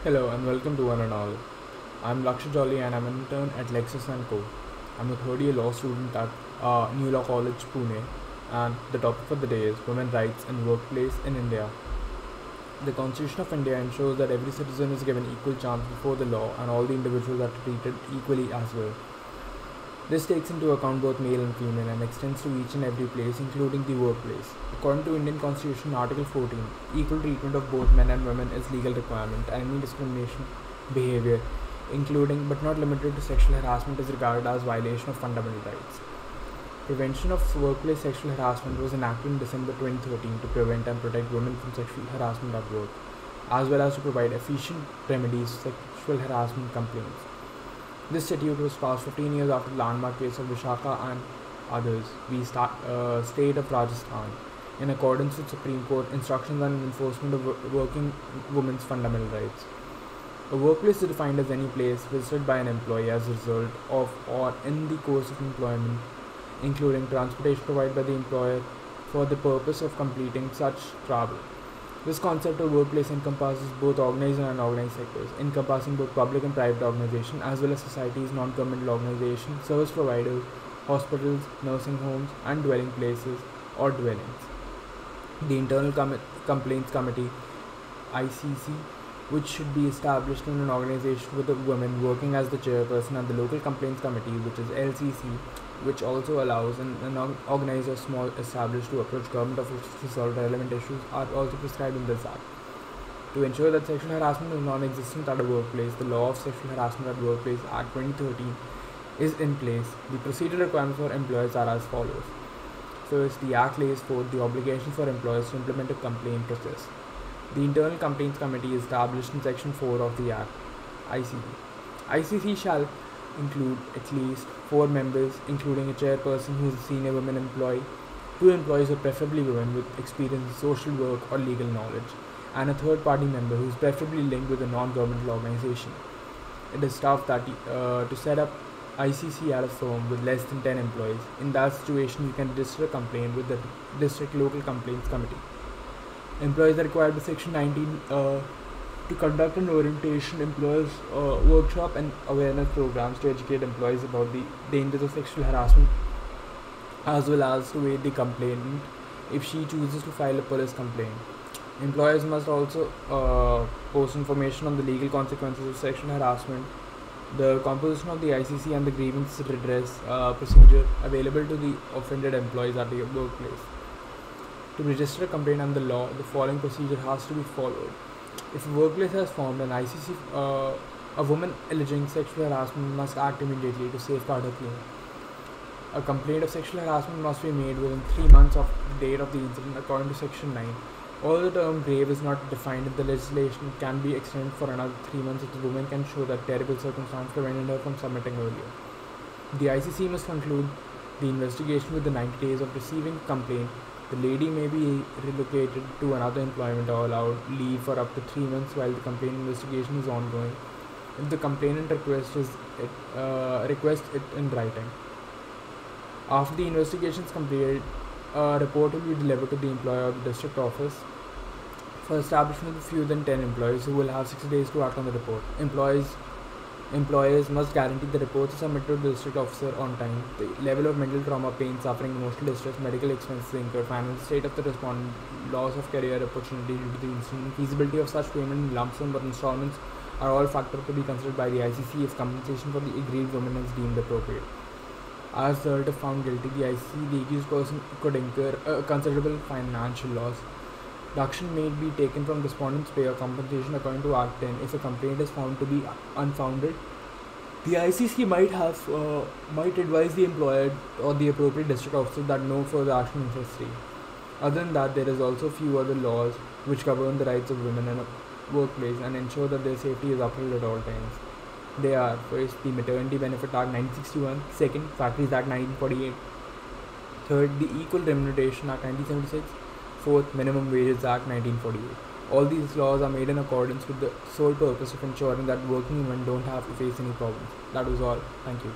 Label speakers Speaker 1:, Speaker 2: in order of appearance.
Speaker 1: Hello and welcome to One and All. I'm Lakshya Jolly and I'm an intern at Lexis & Co. I'm a third year law student at New Law College, Pune, and the topic for the day is women's rights in workplace in India. The Constitution of India ensures that every citizen is given equal chance before the law and all the individuals are treated equally as well. This takes into account both male and female and extends to each and every place, including the workplace. According to Indian Constitution, Article 14, equal treatment of both men and women is legal requirement, and any discrimination behavior, including but not limited to sexual harassment, is regarded as violation of fundamental rights. Prevention of workplace sexual harassment was enacted in December 2013 to prevent and protect women from sexual harassment at work, as well as to provide efficient remedies to sexual harassment complaints. This statute was passed 15 years after the landmark case of Vishaka and others, State of Rajasthan, in accordance with Supreme Court instructions on enforcement of working women's fundamental rights. A workplace is defined as any place visited by an employee as a result of or in the course of employment, including transportation provided by the employer for the purpose of completing such travel. This concept of workplace encompasses both organized and unorganized sectors, encompassing both public and private organizations, as well as societies, non-governmental organizations, service providers, hospitals, nursing homes, and dwelling places or dwellings. The Internal Complaints Committee (ICC), which should be established in an organization with a woman working as the chairperson, and the Local Complaints Committee, which is LCC, which also allows an organizer small established to approach government officials to solve relevant issues, are also prescribed in this act. To ensure that sexual harassment is non-existent at a workplace, the Law of Sexual Harassment at Workplace Act 2013 is in place. The procedural requirements for employers are as follows. First, the Act lays forth the obligation for employers to implement a complaint process. The Internal Complaints Committee is established in Section 4 of the Act, ICC. ICC shall include at least 4 members, including a chairperson who is a senior women employee, 2 employees who are preferably women with experience in social work or legal knowledge, and a third party member who is preferably linked with a non-governmental organization. It is tough that to set up ICC at a firm with less than 10 employees. In that situation, you can register a complaint with the District Local Complaints Committee. Employees are required by Section 19 to conduct an orientation, employers workshop and awareness programs to educate employees about the dangers of sexual harassment, as well as to aid the complainant if she chooses to file a police complaint. Employers must also post information on the legal consequences of sexual harassment, the composition of the ICC, and the grievance redress procedure available to the offended employees at the workplace. To register a complaint under the law, the following procedure has to be followed. If a workplace has formed an ICC, a woman alleging sexual harassment must act immediately to safeguard her claim. A complaint of sexual harassment must be made within 3 months of the date of the incident according to Section 9. Although the term grave is not defined in the legislation, it can be extended for another 3 months if the woman can show that terrible circumstance prevented her from submitting earlier. The ICC must conclude the investigation within 90 days of receiving a complaint. The lady may be relocated to another employment or allowed leave for up to 3 months while the complaint investigation is ongoing, if the complainant requests it in writing. After the investigation is completed, a report will be delivered to the employer or the district office. For establishment of fewer than 10 employees, who will have 60 days to act on the report. Employers must guarantee the reports are submitted to the district officer on time. The level of mental trauma, pain, suffering, emotional distress, medical expenses incurred, financial state of the respondent, loss of career opportunity due to the incident, feasibility of such payment in lump sum or installments are all factors to be considered by the ICC if compensation for the aggrieved woman is deemed appropriate. As the result, if found guilty, the ICC, the accused person could incur a considerable financial loss. Deduction may be taken from respondent's pay or compensation according to Act 10 if a complaint is found to be unfounded. The ICC might advise the employer or the appropriate district officer that no further action is necessary. Other than that, there is also a few other laws which govern the rights of women in a workplace and ensure that their safety is upheld at all times. They are, first, the Maternity Benefit Act 1961, second, Factories Act 1948, third, the Equal Remuneration Act 1976, fourth, Minimum Wages Act 1948. All these laws are made in accordance with the sole purpose of ensuring that working women don't have to face any problems. That was all. Thank you.